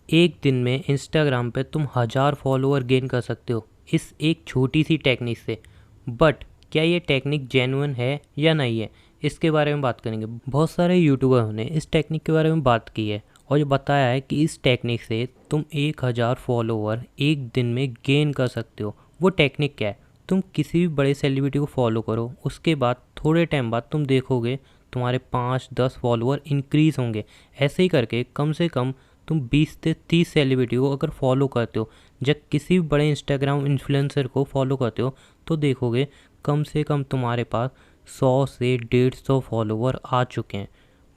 एक दिन में इंस्टाग्राम पे तुम 1000 फॉलोअर गेन कर सकते हो इस एक छोटी सी टेक्निक से। बट क्या ये टेक्निक जेन्युइन है या नहीं है, इसके बारे में बात करेंगे। बहुत सारे यूट्यूबरों ने इस टेक्निक के बारे में बात की है और ये बताया है कि इस टेक्निक से तुम 1000 फॉलोअर एक दिन में गेन कर सकते हो। वो टेक्निक क्या है? तुम किसी भी बड़े सेलिब्रिटी को फॉलो करो, उसके बाद थोड़े टाइम बाद तुम देखोगे तुम्हारे 5-10 फॉलोअर इंक्रीज़ होंगे। ऐसे ही करके कम से कम तुम 20 से 30 सेलिब्रिटी को अगर फॉलो करते हो, जब किसी भी बड़े इंस्टाग्राम इन्फ्लुएंसर को फॉलो करते हो, तो देखोगे कम से कम तुम्हारे पास 100 से 150 फॉलोवर आ चुके हैं।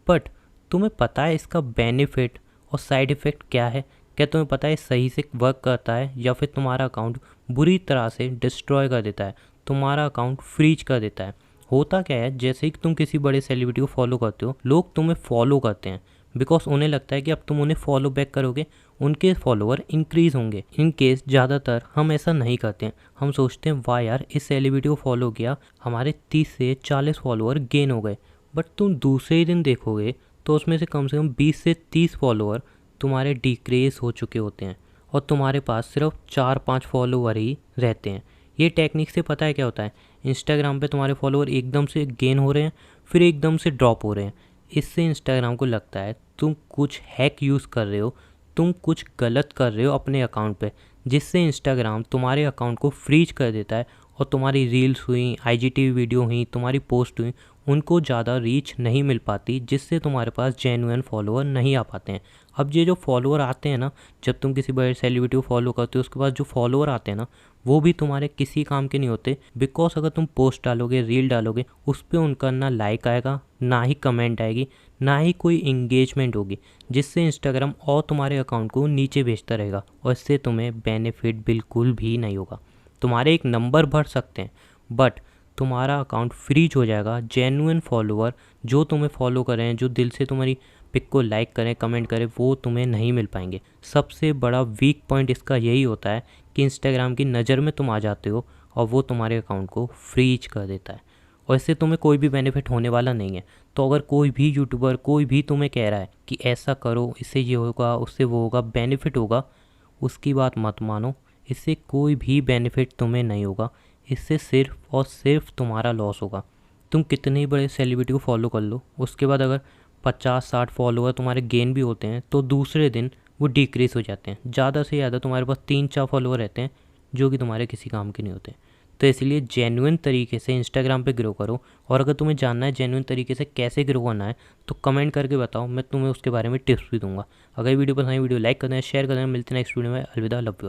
बट तुम्हें पता है इसका बेनिफिट और साइड इफ़ेक्ट क्या है? क्या तुम्हें पता है सही से वर्क करता है या फिर तुम्हारा अकाउंट बुरी तरह से डिस्ट्रॉय कर देता है, तुम्हारा अकाउंट फ्रीज कर देता है? होता क्या है, जैसे ही तुम किसी बड़े सेलिब्रिटी को फॉलो करते हो, लोग तुम्हें फॉलो करते हैं बिकॉज उन्हें लगता है कि अब तुम उन्हें फॉलो बैक करोगे, उनके फॉलोअर इंक्रीज़ होंगे। इन केस ज़्यादातर हम ऐसा नहीं करते हैं। हम सोचते हैं वाह यार, इस सेलिब्रिटी को फॉलो किया, हमारे 30 से 40 फॉलोअर गेन हो गए। बट तुम दूसरे ही दिन देखोगे तो उसमें से कम 20 से 30 फॉलोअर तुम्हारे डिक्रीज हो चुके होते हैं और तुम्हारे पास सिर्फ 4-5 फॉलोअर ही रहते हैं। ये टेक्निक से पता है क्या होता है? इंस्टाग्राम पे तुम्हारे फॉलोअर एकदम से गेन हो रहे हैं, फिर एकदम से ड्रॉप हो रहे हैं। इससे इंस्टाग्राम को लगता है तुम कुछ हैक यूज़ कर रहे हो, तुम कुछ गलत कर रहे हो अपने अकाउंट पे, जिससे इंस्टाग्राम तुम्हारे अकाउंट को फ्रीज कर देता है और तुम्हारी रील्स हुई, आईजीटीवी वीडियो हुई, तुम्हारी पोस्ट हुई, उनको ज़्यादा रीच नहीं मिल पाती, जिससे तुम्हारे पास जेन्युइन फॉलोअर नहीं आ पाते हैं। अब ये जो फॉलोअर आते हैं ना, जब तुम किसी बड़े सेलिब्रिटी को फॉलो करते हो, उसके बाद जो फॉलोअर आते हैं ना, वो भी तुम्हारे किसी काम के नहीं होते। बिकॉज अगर तुम पोस्ट डालोगे, रील डालोगे, उस पर उनका ना लाइक आएगा, ना ही कमेंट आएगी, ना ही कोई इंगेजमेंट होगी, जिससे इंस्टाग्राम और तुम्हारे अकाउंट को नीचे भेजता रहेगा और इससे तुम्हें बेनिफिट बिल्कुल भी नहीं होगा। तुम्हारे एक नंबर बढ़ सकते हैं बट तुम्हारा अकाउंट फ्रीज हो जाएगा। जेन्युइन फॉलोअर जो तुम्हें फॉलो करें, जो दिल से तुम्हारी पिक को लाइक करें, कमेंट करें, वो तुम्हें नहीं मिल पाएंगे। सबसे बड़ा वीक पॉइंट इसका यही होता है कि इंस्टाग्राम की नज़र में तुम आ जाते हो और वो तुम्हारे अकाउंट को फ्रीज कर देता है और इससे तुम्हें कोई भी बेनिफिट होने वाला नहीं है। तो अगर कोई भी यूट्यूबर, कोई भी तुम्हें कह रहा है कि ऐसा करो, इससे ये होगा, उससे वो होगा, बेनिफिट होगा, उसकी बात मत मानो। इससे कोई भी बेनिफिट तुम्हें नहीं होगा, इससे सिर्फ और सिर्फ तुम्हारा लॉस होगा। तुम कितने ही बड़े सेलिब्रिटी को फॉलो कर लो, उसके बाद अगर 50-60 फॉलोअर तुम्हारे गेन भी होते हैं तो दूसरे दिन वो डिक्रीज़ हो जाते हैं। ज़्यादा से ज़्यादा तुम्हारे पास 3-4 फॉलोअर रहते हैं जो कि तुम्हारे किसी काम के नहीं होते। तो इसलिए जेन्युइन तरीके से इंस्टाग्राम पे ग्रो करो। और अगर तुम्हें जानना है जेन्युइन तरीके से कैसे ग्रो करना है तो कमेंट करके बताओ, मैं तुम्हें उसके बारे में टिप्स भी दूंगा। अगर वीडियो पसंद आई, वीडियो लाइक करना है, शेयर करना है। मिलते हैं नेक्स्ट वीडियो में। अलविदा, लव यू।